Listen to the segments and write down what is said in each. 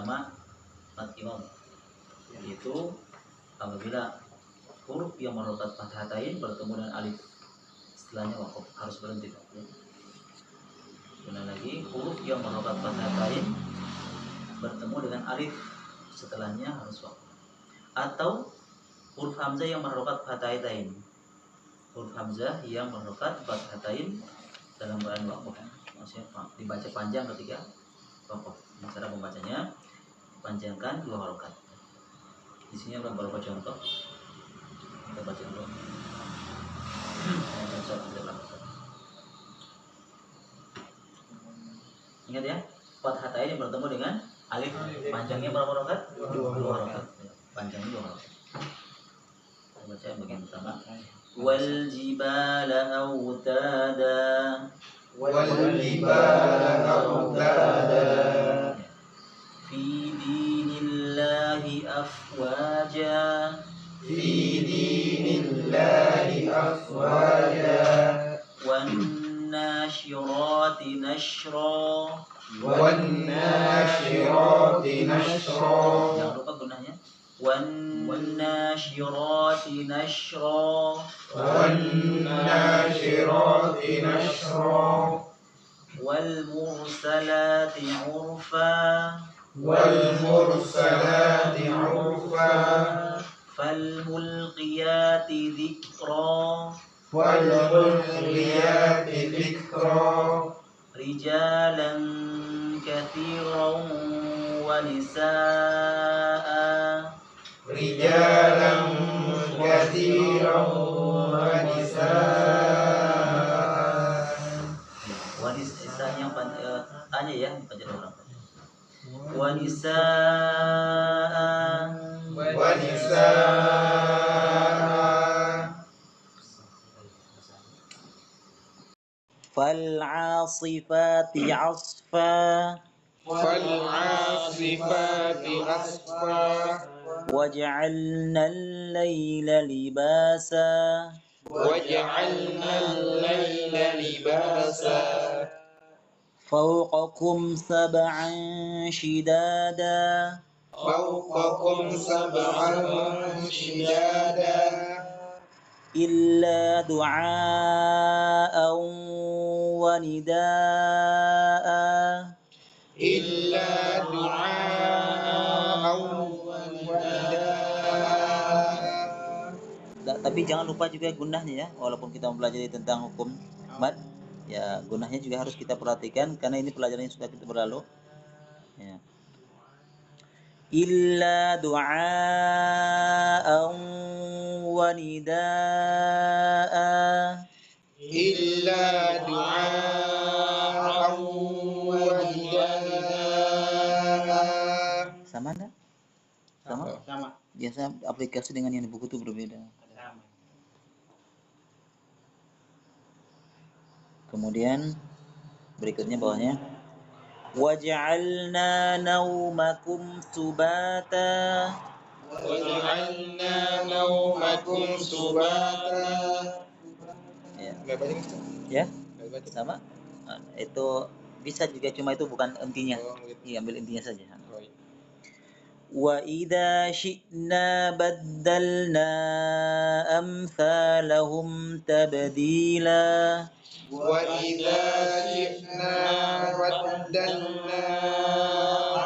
bersama mad imam, yaitu apabila huruf yang merokat fathatain bertemu dengan alif, setelahnya waqaf, harus berhenti. Kemudian lagi huruf yang merokat fathatain bertemu dengan alif, setelahnya harus waqaf. Atau huruf hamzah yang merokat fathatain, huruf hamzah yang merokat fathatain dalam keadaan waqaf, maksudnya dibaca panjang ketika waqaf. Cara membacanya panjangkan 2 harokat. Di sini ada beberapa contoh. Kita baca dulu. Ingat ya, fathatain yang bertemu dengan alif, panjangnya berapa harokat? 2 harokat. Panjangnya 2 harokat. Kita baca bagian pertama. Wal jibala autada. wal jibala autada fi dinillahi afwaja. fi dinillahi afwaja wan nashirati nashra. wan nashirati nashra. Jangan lupa gunanya. Wan nashirati nashra. wan nashirati nashra wal mursalati urfa. wal mursalati urfa fal mulqiyati dzikra. wal mulqiyati dzikra rijalan katsiran wa nisaa. rijalan katsiran wa nisaa. Wanisanya hanya ya baca orang. Wanisaa. wa nisaa. Fal'asifati asfa. fal'asifati asfa waj'alna al-laila libasa. waj'alna al-laila libasa fawqakum sab'an shidada. fawqakum sab'an shidada illa du'aan wa nidaa. illa du'a'an wa nidaa. Tapi jangan lupa juga gunnahnya ya, walaupun kita mempelajari tentang hukum mad, ya gunnahnya juga harus kita perhatikan karena ini pelajaran yang sudah kita berlalu. Ya. Illa du'aan wa nidaa. illa du'a'an wa nidaa. Sama enggak? Sama? Sama. Biasa aplikasi dengan yang di buku itu berbeda. Kemudian berikutnya bawahnya waj'alna naumakum subata. waj'alna naumakum subata. Ya. Sama? Nah, itu bisa juga, cuma itu bukan intinya. Iya, ambil intinya saja. Wa idza syi'na baddalna amsalahum tabdila. wa idza syi'na baddalna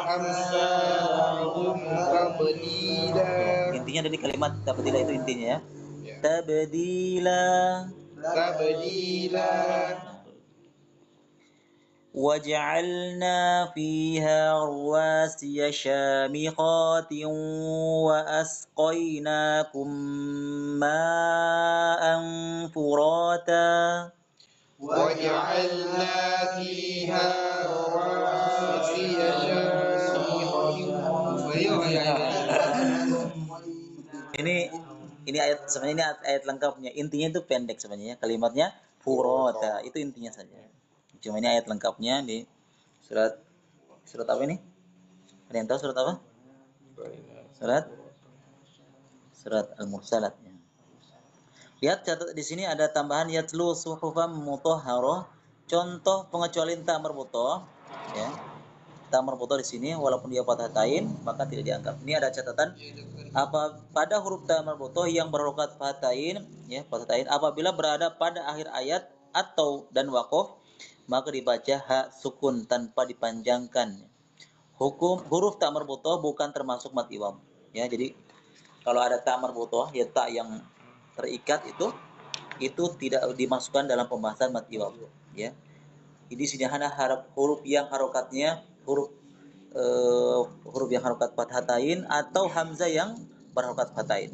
amsalahum tabdila. Intinya dari kalimat tabdila itu intinya ya. Tabdila. tabdila. وجعلنا فيها رواسي شامخات وأسقيناكم ماء فراتا. وجعلنا فيها رواسي Ini ayat sebenarnya, ini ayat lengkapnya. Intinya itu pendek sebenarnya. Kalimatnya furata itu intinya saja. Cuma ini ayat lengkapnya di surat apa ini? Ada yang tahu surat apa? Surat Al-Mursalat. Lihat catat di sini ada tambahan yatlu suhufam mutahharah, contoh pengecualian ta marbuthah ya. ta marbuthah di sini walaupun dia fathatain maka tidak dianggap. Ini ada catatan apa pada huruf ta marbuthah yang berharokat fathatain ya fathatain apabila berada pada akhir ayat atau dan waqaf maka dibaca ha sukun tanpa dipanjangkan. Hukum huruf ta marbuthah bukan termasuk mad iwam. Ya, jadi kalau ada ta marbuthah ya ta yang terikat itu tidak dimasukkan dalam pembahasan mad iwam ya. Jadi sini hanya huruf yang harokatnya huruf yang harokat fathatain atau hamzah yang berharokat fathain.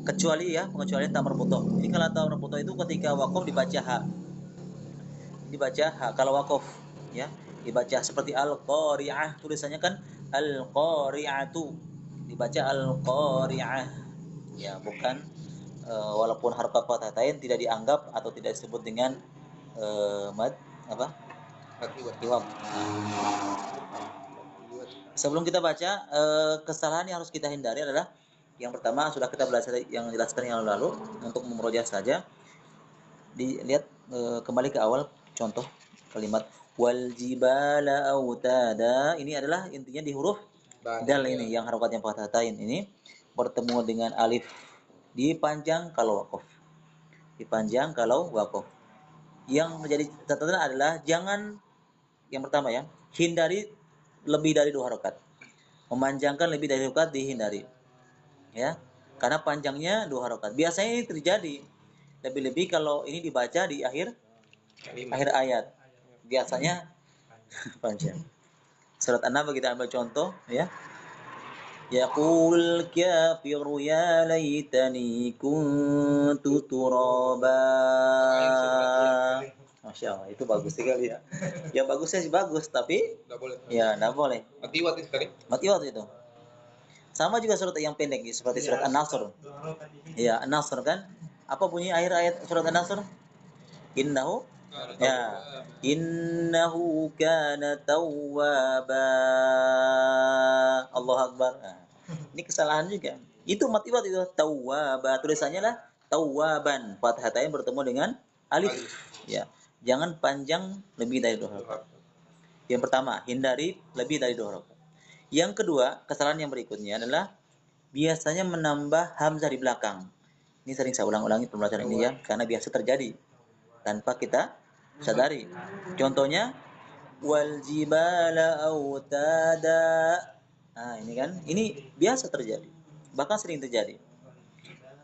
Kecuali pengecualian ta marbuthah. Ini kalau ta marbuthah itu ketika waqaf dibaca ha. Dibaca ha kalau waqaf ya. Dibaca seperti al-qari'ah, tulisannya kan al-qari'atu. Dibaca al-qari'ah. Ya, bukan walaupun harokat fathatain tidak dianggap atau tidak disebut dengan mad apa? Iwam. Sebelum kita baca, kesalahan yang harus kita hindari adalah yang pertama sudah kita belajar yang jelaskan yang lalu untuk memurojaah saja. Dilihat kembali ke awal contoh kalimat wal jibala autada, ini adalah intinya di huruf dal ini yang harokatnya fathatain ini bertemu dengan alif dipanjang kalau waqaf. Dipanjang kalau waqaf. Yang menjadi catatan adalah jangan yang pertama ya, hindari lebih dari 2 harokat. Memanjangkan lebih dari 2 harokat dihindari. Ya. Karena panjangnya 2 harokat. Biasanya ini terjadi. Lebih-lebih kalau ini dibaca di akhir ayat. Biasanya panjang. Surat An-Naba kita ambil contoh ya. Yaqul kafiru ya laitani kuntu turaba. Masya Allah, itu bagus sekali ya. Yang bagusnya sih bagus, tapi ya enggak boleh. Mati waktu itu. Sama juga surat yang pendek seperti surat An-Nasr. Ya, An-Nasr kan. Apa bunyi akhir ayat surat An-Nasr? Innahu innahu kana tawwaba. Allahu Akbar. Ini kesalahan juga. Itu mati waktu itu tawwaba. Tulisannya lah tawwaban. Fathatain bertemu dengan alif. Ya. Jangan panjang lebih dari 2 harokat. Yang pertama, hindari lebih dari 2 harokat. Yang kedua, kesalahan yang berikutnya adalah biasanya menambah hamzah di belakang. Ini sering saya ulang-ulangi pembelajaran ini ya, karena biasa terjadi tanpa kita sadari. Contohnya, wal jibala autada. Nah, ini kan, ini biasa terjadi. Bahkan sering terjadi.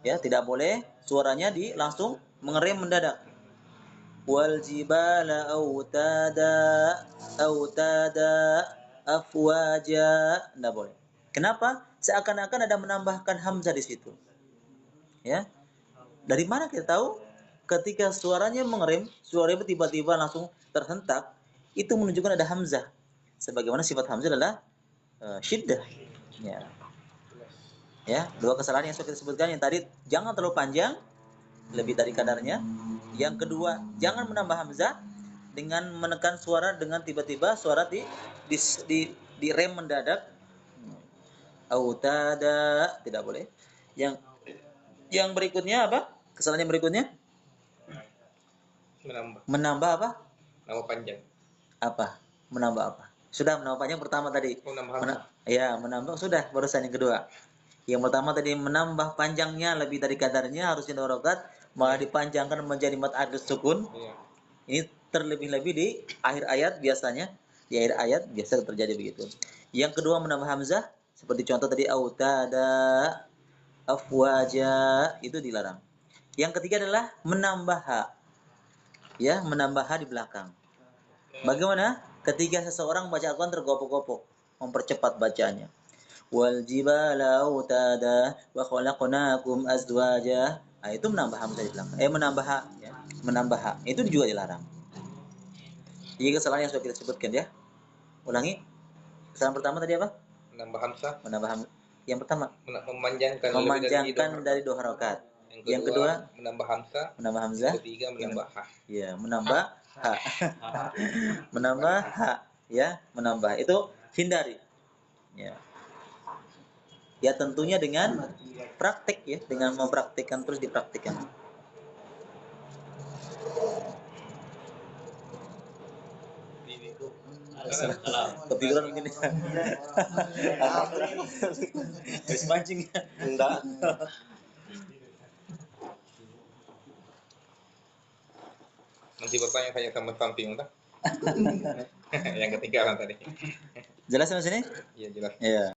Ya, tidak boleh suaranya langsung mengerem mendadak. Wal jibala autada afwaja, enggak boleh. Kenapa? Seakan-akan ada menambahkan hamzah di situ. Ya. Dari mana kita tahu? Ketika suaranya mengerem, suaranya tiba-tiba langsung terhentak, itu menunjukkan ada hamzah. Sebagaimana sifat hamzah adalah syiddah. Ya. Ya, 2 kesalahan yang sudah kita sebutkan. Yang tadi jangan terlalu panjang, lebih dari kadarnya. Yang kedua, jangan menambah hamzah dengan menekan suara dengan tiba-tiba suara di rem mendadak. Autada, tidak boleh. Yang berikutnya apa? Kesalahan yang berikutnya? Menambah apa? Nama panjang. Apa? Menambah apa? Sudah menambah panjang pertama tadi. Menambah sudah, barusan yang kedua. Yang pertama tadi menambah panjangnya lebih dari kadarnya harusnya 2 harokat, malah dipanjangkan menjadi mad adus sukun. Ini terlebih-lebih di akhir ayat biasanya. Di akhir ayat biasa terjadi begitu. Yang kedua menambah hamzah seperti contoh tadi autada, afwaja, itu dilarang. Yang ketiga adalah menambah ha. Ya, menambah ha di belakang. Bagaimana? Ketika seseorang baca Al-Quran tergopok-gopok, mempercepat bacanya. Wal jibala autada wa khalaqnakum azwaja. Nah, itu menambah hamzah di belakang. Menambah ha, ya. Menambah ha. Itu juga dilarang. Jadi kesalahan yang sudah kita sebutkan ya. Ulangi. Kesalahan pertama tadi apa? Menambah hamzah. Menambah hamzah. Yang pertama memanjangkan dari 2 harokat. Yang kedua menambah hamzah. Yang ketiga menambah ha. Ya, menambah ha. Menambah ha, ya, menambah. Itu hindari. Ya. Ya tentunya dengan praktik ya, dengan mempraktikkan terus dipraktikkan. Kepikiran mungkin. Habis mancing. Enggak. Nanti Bapak yang tanya sama samping entah. Yang ketiga kan tadi. Jelas Mas ini? Iya jelas. Iya.